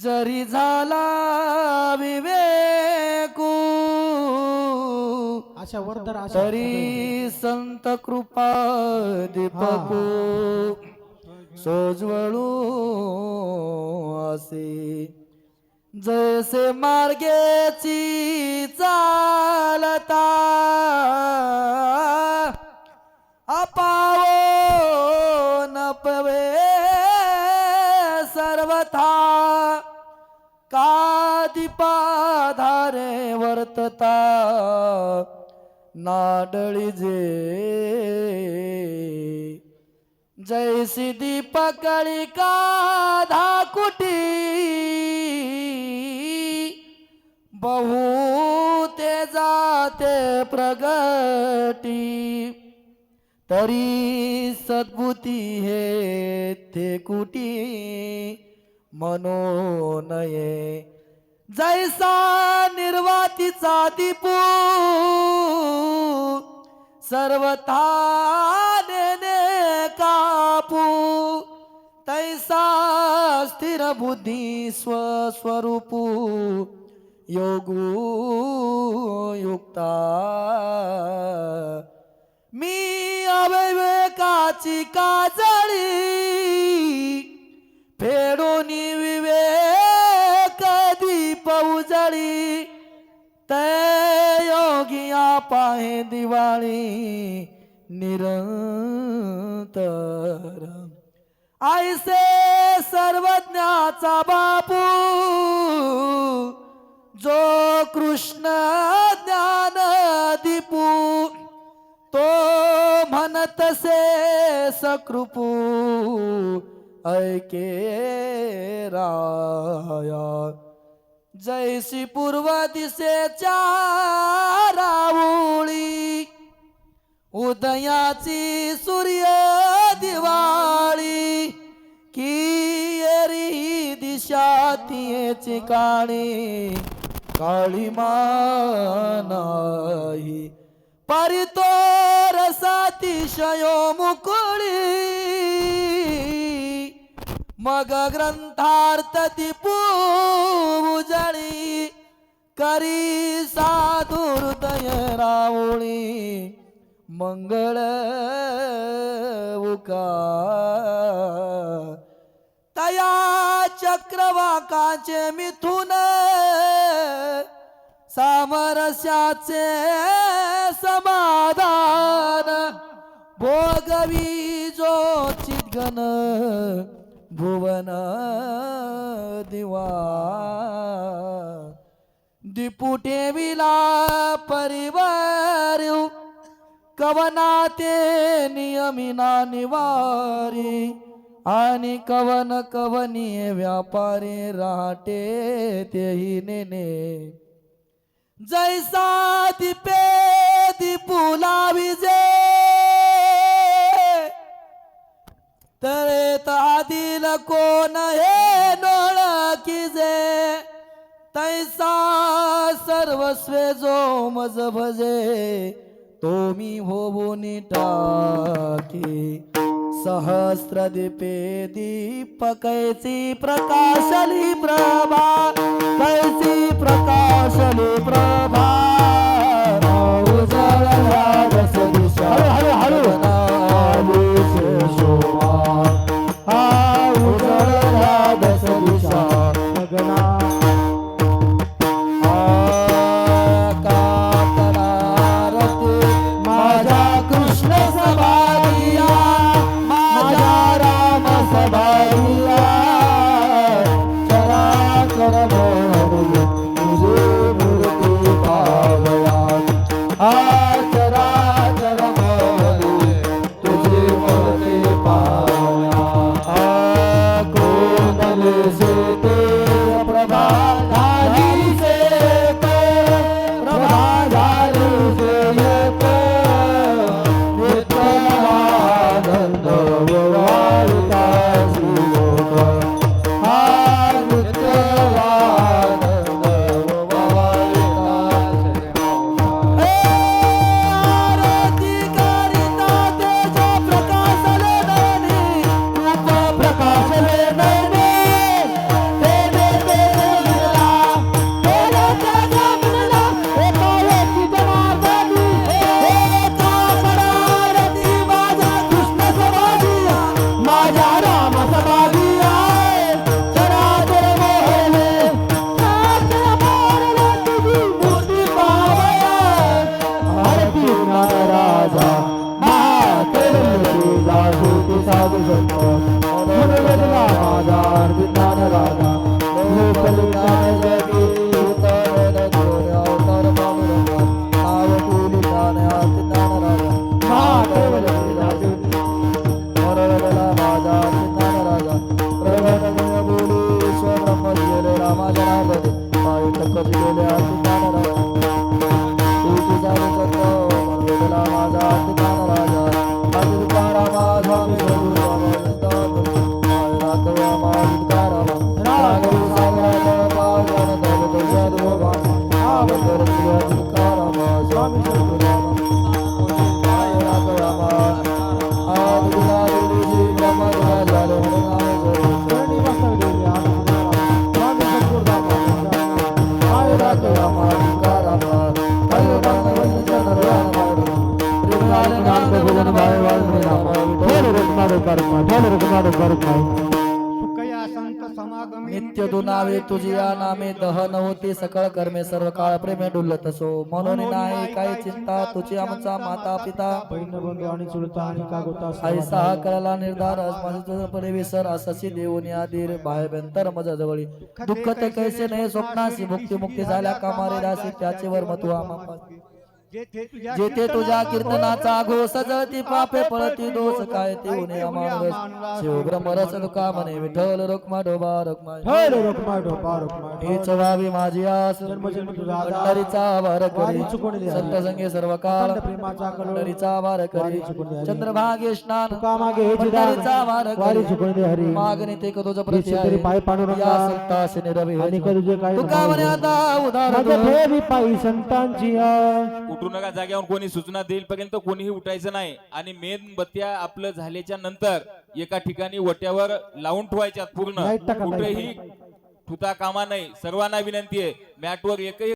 जरी झाला विवेकू आशा वर्धर आशा तरी संत कृपा दीपकू सोजवळू असे जैसे मार्गेची चालता अपावो नपवे सर्वथा कादिपाधारे वर्तता नाडळी जे जैसी दीपकळिका धाकुटी बहुते जाते प्रगटी तरी सद्बुती हे ते कुटी मनो नये जैसा निर्वातीचा दीपू सर्वथा नेने कापू तैसा स्थिर बुद्धी स्वस्वरूपू योगू युक्ता मी अविवेकाची काजळी फेडून विवेक दीप उजळी ते योगिया पाहे दिवाळी निरंतर ऐसे सर्वज्ञाचा बापू जो कृष्ण ज्ञान दीपू तो म्हणतसे सकृपू ऐके राया जैसी पूर्व दिशेच्या राऊळी उदयाची सूर्य दिवाळी की एरी दिशा तियेची काळी काळी मानाही परितो रसातिशयो मुकुळी मग ग्रंथार्थ दीपू उजळी करी साधुहृदय रावळी मंगळ उका तया चक्रवाकाचे मिथुन सामरस्याचे समाधान भोगवी जो चिद्घन भुवन दिवा दिपुटे विला परिवार कवनाते नियमिना निवारी आणि कवन कवनी व्यापारी राहते तेही नेने जैसा दीपे दीपुला विजे तरे तादिल कोण हे नोळखिजे तैसा सर्वस्वे जो मज भजे तो मी होऊन टाके सहस्र दीपे दीपकैसी प्रकाशली प्रभा कैसी प्रकाशली प्रभा उजळला दस दिशा हळू शोभा उजळला दस दिशा गगना तुझे मूर्ती साधू संत मनोवेदना माझा विज्ञान राजा लोकलिंगाने जगी उतर दोऱ्या अवतार पांडुरंगा नाव तुलिकाने ज्ञान राजा महादेव राजा मनोवेदना माझा विज्ञान राजा प्रगटमय बोली ईश्वर ब्रह्म गेले रामा जनार्दन पाय टक्कर गेले ज्ञान राजा तुझी साधू संत मनोवेदना माझा ज्ञान राजा आदिल रामा स्वामी प्रभू रामा पाय राघव मालिका रामा राघव सागराचा पावन दल दल भगवान आवर तुझ्या रामा स्वामी प्रभू रामा पाय राघव रामा आदिल आदिल ब्रह्म झाले नामे जय शरणी वस्त्र देवी स्वामी प्रभू रामा पाय राघव रामा रामा पाय राघव रामा नित्य दुनावे तुझिया नामे दहन होते सकळ कर्मे सर्व काळ प्रेमे डुलत असो म्हणून नाही काही चिंता तुझी आमचा माता पिता बहीण बंधू आणि चुलता आणि कागोता ऐसा कळला निर्धार माझे परे विसर असशी देऊन आधीर बाहेर मज जवळी दुःख ते कैसे नाही स्वप्नाशी मुक्ती मुक्ती झाल्या कामारे दासी त्याचे वर मत आम्हा जेथे तुझ्या कीर्तनाचा घोष जळती पापे पळती दोष काय ते उणे अमानस शिव ब्रह्मरस तुका म्हणे विठ्ठल रुक्मा डोबा रुक्मा हर रुक्मा डोबा रुक्मा हीच व्हावी माझी आस जन्मजन्म तुझा आधार पंढरीचा आभार वारी करी चुकून द्या. संतसंगे सर्व काळ अखंड प्रेमाचा कलो पंढरीचा आभार करी वारी चुकून द्या. चंद्रभागे स्नान तुका मागे हे जिदान पंढरीचा आभार वारी करी चुकून दे हरी मागणी ते तुझ हीच प्रति तरी पाय पाडू आहे नका. या संताशी निरवी आणि तुझे काय तुका म्हणे आता उदार माझ्या ठेवी पायी संतांची उठू नका जाग्यावर कोणी सूचना देईल पर्यंत कोणीही उठायचं नाही आणि मेणबत्त्या आपलं झाल्याच्या नंतर एका ठिकाणी वट्यावर लावून ठेवायच्या पूर्ण लाईट टाका, लाईट कुठेही ठुता कामा नाही. सर्वांना विनंती आहे मॅटवर एकही